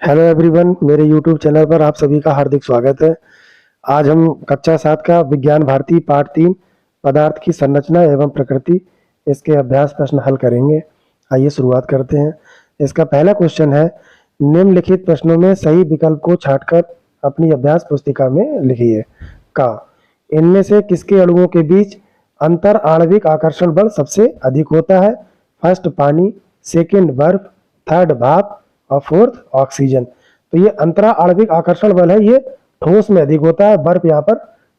Hello everyone, मेरे YouTube channel पर आप सभी का हार्दिक स्वागत है। आज हम कक्षा 7 का विज्ञान भारती पाठ 3 पदार्थ की संरचना एवं प्रकृति इसके अभ्यास प्रश्न हल करेंगे। आइए शुरुआत करते हैं। इसका पहला क्वेश्चन है, निम्नलिखित प्रश्नों में सही विकल्प को छांटकर अपनी अभ्यास पुस्तिका में लिखिए। का इनमें से किसके अणुओं के बीच अंतर आणविक आकर्षण बल सबसे अधिक होता है? फर्स्ट पानी, सेकेंड बर्फ, थर्ड भाप और फोर्थ ऑक्सीजन। तो ये अंतरा आणविक आकर्षण बल है, ये ठोस में अधिक होता है। बर्फ यहाँ पर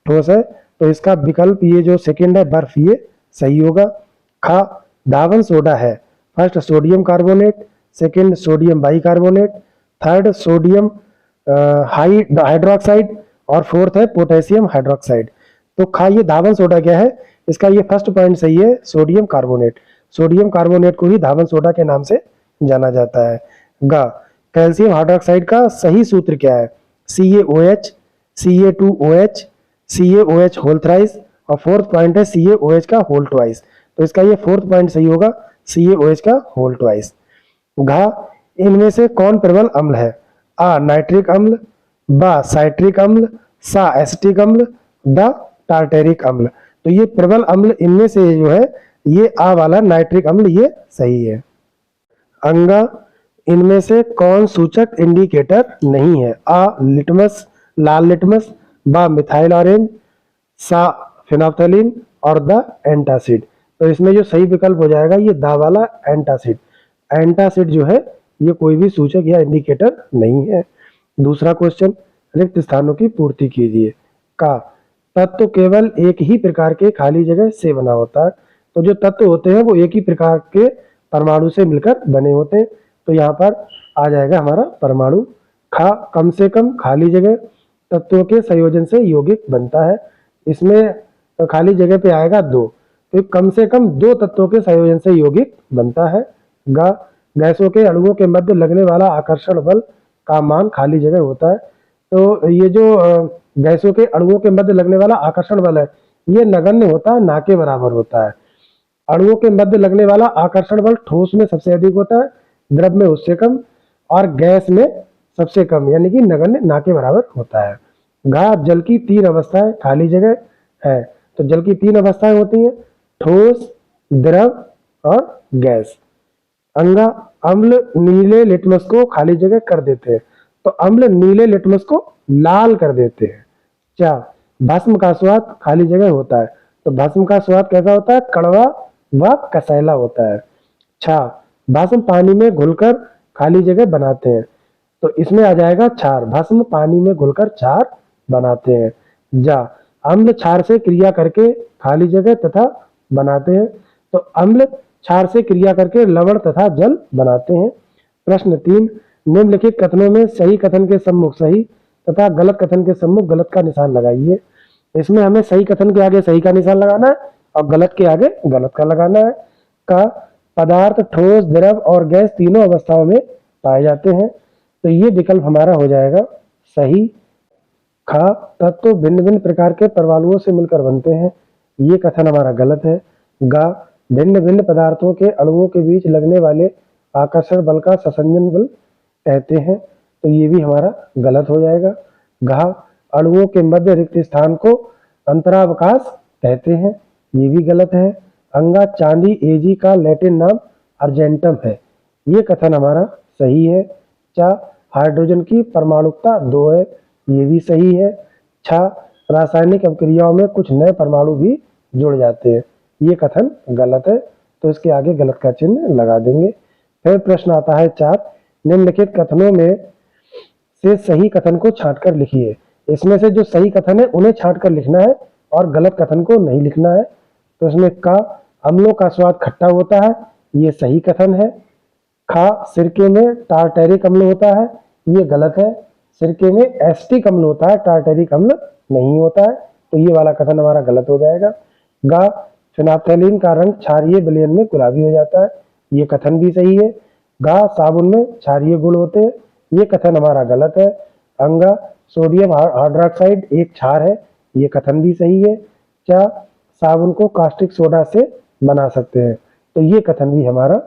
ठोस है, तो इसका विकल्प ये जो सेकंड है बर्फ, ये सही होगा। खा धावन सोडा है। First sodium carbonate, second sodium bicarbonate, third sodium hydroxide और फोर्थ है पोटेशियम हाइड्रोक्साइड। तो खा ये धावन सोडा क्या है? इसका ये फर्स्ट पॉइंट सही है, सोडियम कार्बोनेट। सोडियम कार्बोनेट को ही धावन सोडा के नाम से जाना जाता है। गा कैल्शियम हाइड्रोक्साइड का सही सूत्र क्या है? CaOH, Ca2OH, CaOH whole thrice और फोर्थ पॉइंट है CaOH का होल ट्वाइस। तो इसका ये फोर्थ पॉइंट सही होगा, CaOH का होल ट्वाइस। घा इनमें से कौन प्रबल अम्ल है? आ नाइट्रिक अम्ल, बा साइट्रिक अम्ल, सा एसिटिक अम्ल, द टार्टेरिक अम्ल। तो ये प्रबल अम्ल इनमें से जो है ये आ वाला नाइट्रिक अम्ल ये सही है। अंगा इनमें से कौन सूचक इंडिकेटर नहीं है? आ लिटमस लाल लिटमस, बा मिथाइल ऑरेंज, सा फिनोल्फ्थालीन और द एंटासिड। तो इसमें जो सही विकल्प हो जाएगा ये दा वाला एंटासिड। एंटासिड जो है ये कोई भी सूचक या इंडिकेटर नहीं है। दूसरा क्वेश्चन, रिक्त स्थानों की पूर्ति कीजिए। का तत्व केवल एक ही प्रकार के खाली जगह से बना होता है। तो जो तत्व होते हैं वो एक ही प्रकार के परमाणु से मिलकर बने होते हैं। तो यहाँ पर आ जाएगा हमारा परमाणु। खा कम से कम खाली जगह तत्वों के संयोजन से यौगिक बनता है। इसमें तो खाली जगह पे आएगा दो, तो कम से कम दो तत्वों के संयोजन से यौगिक बनता है। गा गैसों के अणुओं के मध्य लगने वाला आकर्षण बल का मान खाली जगह होता है। तो ये जो गैसों के अणुओं के मध्य लगने वाला आकर्षण बल है ये नगण्य होता है, ना के बराबर होता है। अणुओं के मध्य लगने वाला आकर्षण बल ठोस में सबसे अधिक होता है, द्रव में उससे कम और गैस में सबसे कम, यानी कि नगण्य ना के बराबर होता है। घा जल की तीन अवस्थाएं खाली जगह है। तो जल की तीन अवस्थाएं होती हैं, ठोस, द्रव और गैस। अंगा अम्ल नीले लिटमस को खाली जगह कर देते हैं। तो अम्ल नीले लिटमस को लाल कर देते हैं। क्या भस्म का स्वाद खाली जगह होता है। तो भस्म का स्वाद कैसा होता है? कड़वा व कसैला होता है। छा भस्म पानी में घुलकर खाली जगह बनाते हैं। तो इसमें आ जाएगा क्षार। भस्म पानी में घुलकर क्षार बनाते हैं। जा अम्ल क्षार से क्रिया करके खाली जगह तथा बनाते हैं। तो अम्ल क्षार से क्रिया करके लवण तथा जल बनाते हैं। प्रश्न 3, निम्नलिखित कथनों में सही कथन के सम्मुख सही तथा गलत कथन के सम्मुख गलत का निशान लगाइए। इसमें हमें सही कथन के आगे सही का निशान लगाना है और गलत के आगे गलत का लगाना है। का पदार्थ ठोस, द्रव और गैस तीनों अवस्थाओं में पाए जाते हैं। तो ये विकल्प हमारा हो जाएगा सही। खा तत्व भिन्न भिन्न प्रकार के परमाणुओं से मिलकर बनते हैं। ये कथन हमारा गलत है। गा भिन्न भिन्न पदार्थों के अणुओं के बीच लगने वाले आकर्षण बल का संसंजन बल कहते हैं। तो ये भी हमारा गलत हो जाएगा। घा अणुओं के मध्य रिक्त स्थान को अंतरावकाश कहते हैं। ये भी गलत है। अंगा चांदी एजी का लैटिन नाम अर्जेंटम है। ये कथन हमारा सही है। चा हाइड्रोजन की परमाणुकता 2 है। ये भी सही है। छा रासायनिक अभिक्रियाओं में कुछ नए परमाणु भी जुड़ जाते हैं। ये कथन गलत है, तो इसके आगे गलत का चिन्ह लगा देंगे। फिर प्रश्न आता है 4, निम्नलिखित कथनों में से सही कथन को छांटकर लिखिए। इसमें से जो सही कथन है उन्हें छांटकर लिखना है और गलत कथन को नहीं लिखना है। तो इसमें का अम्लों का स्वाद खट्टा होता है, ये सही कथन है। खा सिरके में टार्टेरिक अम्ल होता है, ये गलत है। सिरके में एसिटिक अम्ल होता है, टार्टेरिक अम्ल नहीं होता है। तो ये वाला कथन हमारा गलत हो जाएगा। गा फिनोल्फ्थालीन का रंग क्षारीय विलयन में गुलाबी हो जाता है, ये कथन भी सही है। गा साबुन में क्षारीय गुण होते हैं, ये कथन हमारा गलत है। अंगा सोडियम हाइड्रोक्साइड एक क्षार है, ये कथन भी सही है। क्या साबुन को कास्टिक सोडा से बना सकते हैं। तो ये कथन भी हमारा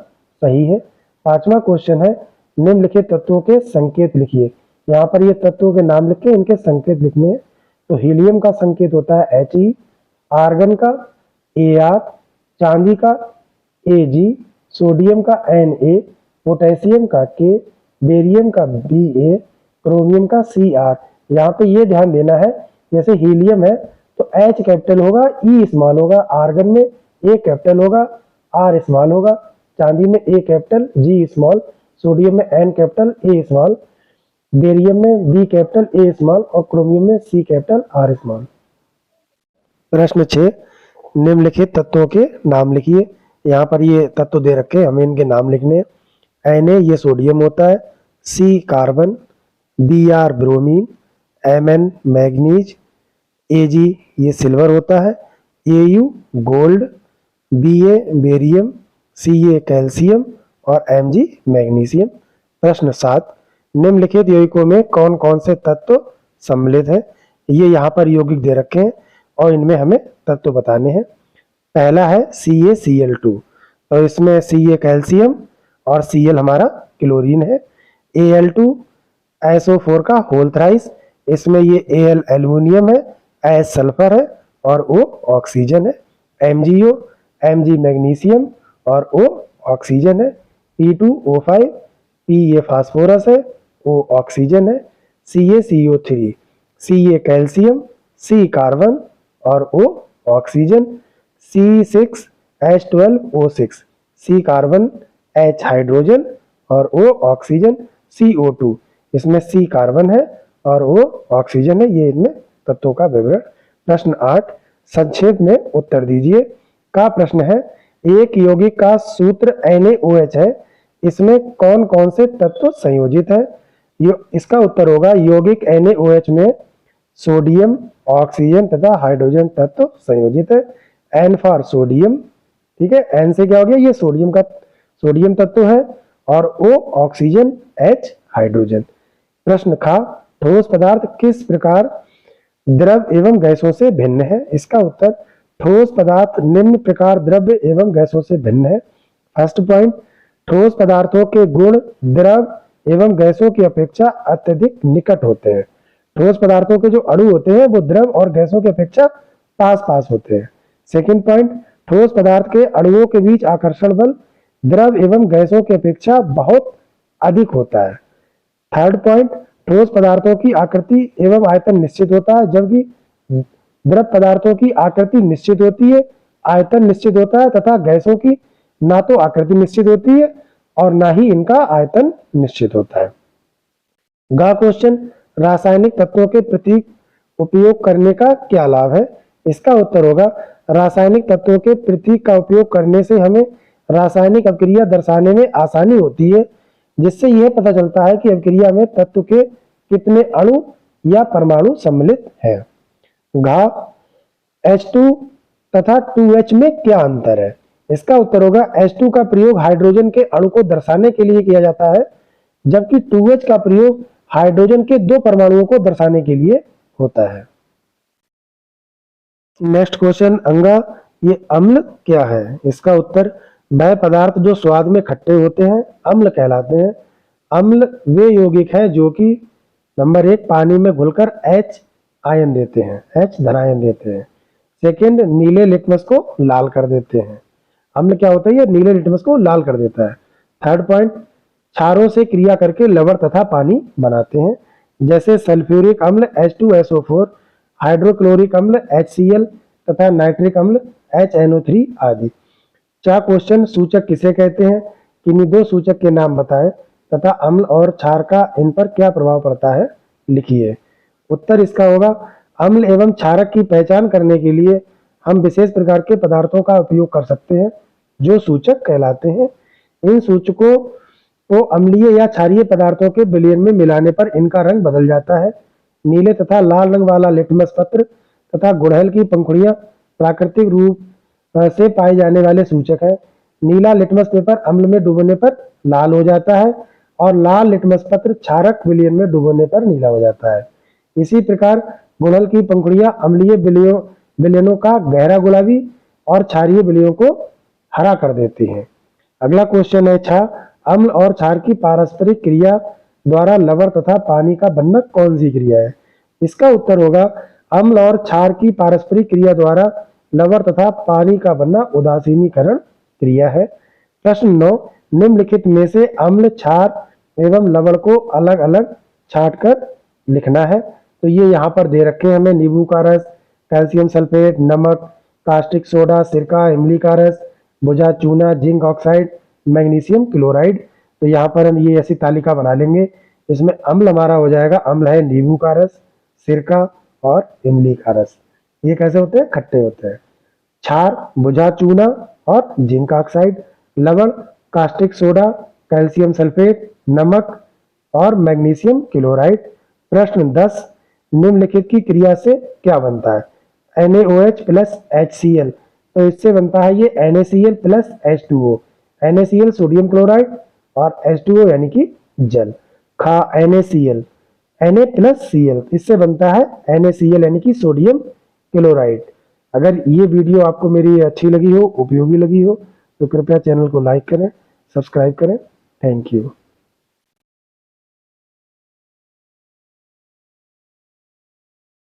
सही है। 5वां क्वेश्चन है, निम्नलिखित तत्वों के संकेत लिखिए। यहाँ पर ये तत्वों के नाम लिख के इनके संकेत लिखने हैं। तो हीलियम का संकेत होता है He, आर्गन का Ar, चांदी का Ag, सोडियम का Na, पोटेशियम का K, बेरियम का Ba, क्रोमियम का Cr। यहाँ पे ये ध्यान देना है, जैसे हीलियम है तो H कैपिटल होगा, E स्मॉल होगा, आर्गन में A कैपिटल होगा, R स्मॉल होगा, चांदी में A capital, G small, sodium में N capital, A small, barium में B कैपिटल, A स्मॉल और क्रोमियम में C कैपिटल, R स्मॉल। प्रश्न 6, निम्नलिखित तत्वों के नाम लिखिए। यहाँ पर ये तत्व दे रखे हैं, हमें इनके नाम लिखने हैं। Na ये सोडियम होता है, C carbon, Br bromine, Mn manganese, Ag ये सिल्वर होता है, Au gold, Ba barium, Ca calcium और Mg मैग्नीशियम। प्रश्न 7, निम्नलिखित यौगिकों में कौन कौन से तत्व सम्मिलित हैं? ये यहाँ पर यौगिक दे रखे हैं और इनमें हमें तत्व बताने हैं। पहला है CaCl2, तो इसमें Ca कैल्शियम और Cl हमारा क्लोरीन है। Al2SO4 का होल थ्राइस, इसमें ये Al एल्युमिनियम है, H सल्फर है और O ऑक्सीजन है। MgO Mg मैग्नीशियम और O ऑक्सीजन है। P2O5 P ये फास्फोरस है, O ऑक्सीजन है। CaCO3 Ca calcium, C carbon और O oxygen. C6H12O6 C carbon, H hydrogen और O ऑक्सीजन। CO2 इसमें C कार्बन है और O ऑक्सीजन है। ये इनमें तत्वों का विवरण। प्रश्न 8, संक्षेप में उत्तर दीजिए का प्रश्न है, एक यौगिक का सूत्र NaOH है, इसमें कौन कौन से तत्व संयोजित है? इसका उत्तर होगा यौगिक NaOH में सोडियम, ऑक्सीजन तथा हाइड्रोजन तत्व संयोजित है। N फॉर सोडियम, ठीक है, N से क्या हो गया, ये सोडियम तत्व है और O ऑक्सीजन, H हाइड्रोजन। प्रश्न खा, ठोस पदार्थ किस प्रकार द्रव एवं गैसों से भिन्न है? इसका उत्तर, ठोस पदार्थ निम्न प्रकार द्रव्य एवं गैसों से भिन्न है। फर्स्ट पॉइंट, ठोस पदार्थों के गुण द्रव एवं गैसों की अपेक्षा अत्यधिक निकट होते हैं। ठोस पदार्थों के जो अणु होते हैं वो द्रव और गैसों की अपेक्षा पास पास होते हैं। सेकंड पॉइंट, ठोस पदार्थ के अणुओं के बीच आकर्षण बल द्रव एवं गैसों की अपेक्षा बहुत अधिक होता है। थर्ड पॉइंट, ठोस पदार्थों की आकृति एवं आयतन निश्चित होता है, जबकि द्रव पदार्थों की आकृति निश्चित होती है, आयतन निश्चित होता है तथा गैसों की ना तो आकृति निश्चित होती है और ना ही इनका आयतन निश्चित होता है। गा क्वेश्चन, रासायनिक तत्वों के प्रतीक उपयोग करने का क्या लाभ है? इसका उत्तर होगा, रासायनिक तत्वों के प्रतीक का उपयोग करने से हमें रासायनिक अभिक्रिया दर्शाने में आसानी होती है, जिससे यह पता चलता है कि अभिक्रिया में तत्व के कितने अणु या परमाणु सम्मिलित हैं। घा, H2 तथा 2H में क्या अंतर है? इसका उत्तर होगा, H2 का प्रयोग हाइड्रोजन के अणु को दर्शाने के लिए किया जाता है, जबकि 2H का प्रयोग हाइड्रोजन के दो परमाणुओं को दर्शाने के लिए होता है। नेक्स्ट क्वेश्चन, अंगा, ये अम्ल क्या है? इसका उत्तर, वह पदार्थ जो स्वाद में खट्टे होते हैं अम्ल कहलाते हैं। अम्ल वे यौगिक हैं जो कि नंबर 1 पानी में घुलकर H आयन देते हैं, H धनायन देते हैं। सेकंड, नीले लिटमस को लाल कर देते हैं। अम्ल क्या होता है? ये नीले लिटमस को लाल कर देता है। थर्ड पॉइंट, क्षारों से क्रिया करके लवण तथा पानी बनाते हैं, जैसे सल्फ्यूरिक अम्ल H2SO4, हाइड्रोक्लोरिक अम्ल HCl तथा नाइट्रिक अम्ल HNO3 आदि। चार क्वेश्चन, सूचक किसे कहते हैं? किन्हीं दो सूचक के नाम बताएं तथा अम्ल और क्षार का इन पर क्या प्रभाव पड़ता है लिखिए। उत्तर इसका होगा, अम्ल एवं क्षारक की पहचान करने के लिए हम विशेष प्रकार के पदार्थों का उपयोग कर सकते हैं जो सूचक कहलाते हैं। इन सूचकों को अम्लीय या क्षारीय पदार्थों के विलयन में मिलाने पर इनका रंग बदल जाता है। नीले तथा लाल रंग वाला लिटमस पत्र तथा गुड़हल की पंखुड़ियां प्राकृतिक रूप से पाए जाने वाले सूचक है। नीला लिटमस पेपर अम्ल में डूबने पर लाल हो जाता है और लाल लिटमस पत्र क्षारक विलयन में डूबने पर नीला हो जाता है। इसी प्रकार गुड़हल की पंखुड़ियां अम्लीय विलयनों का गहरा गुलाबी और क्षारीय विलयनों को हरा कर देती हैं। अगला क्वेश्चन है 6, अम्ल और क्षार की पारस्परिक क्रिया द्वारा लवण तथा पानी का बनना कौन सी क्रिया है? इसका उत्तर होगा अम्ल और क्षार की पारस्परिक क्रिया द्वारा लवण तथा पानी का बनना उदासीनीकरण क्रिया है। प्रश्न 9, निम्नलिखित में से अम्ल, क्षार एवं लवण को अलग अलग छांटकर लिखना है। तो ये यहाँ पर दे रखे हैं हमें, नींबू का रस, कैल्शियम सल्फेट, नमक, कास्टिक सोडा, सिरका, इमली का रस, भुजा चूना, जिंक ऑक्साइड, मैग्नीशियम क्लोराइड। तो यहाँ पर हम ये ऐसी तालिका बना लेंगे। इसमें अम्ल हमारा हो जाएगा, अम्ल है नींबू का रस, सिरका और इमली का रस। ये कैसे होते हैं? खट्टे होते हैं। क्षार भुजा चूना और जिंक ऑक्साइड, लवण कास्टिक सोडा, कैल्शियम सल्फेट, नमक और मैग्नीशियम क्लोराइड। प्रश्न 10, निम्नलिखित की क्रिया से क्या बनता है? NaOH plus HCl। तो इससे बनता है ये NaCl plus H2O। NaCl sodium chloride और H2O यानी कि जल। खा NaCl, Na प्लस Cl, इससे बनता है NaCl यानी कि सोडियम क्लोराइड। अगर ये वीडियो आपको मेरी अच्छी लगी हो, उपयोगी लगी हो, तो कृपया चैनल को लाइक करें, सब्सक्राइब करें। Thank you.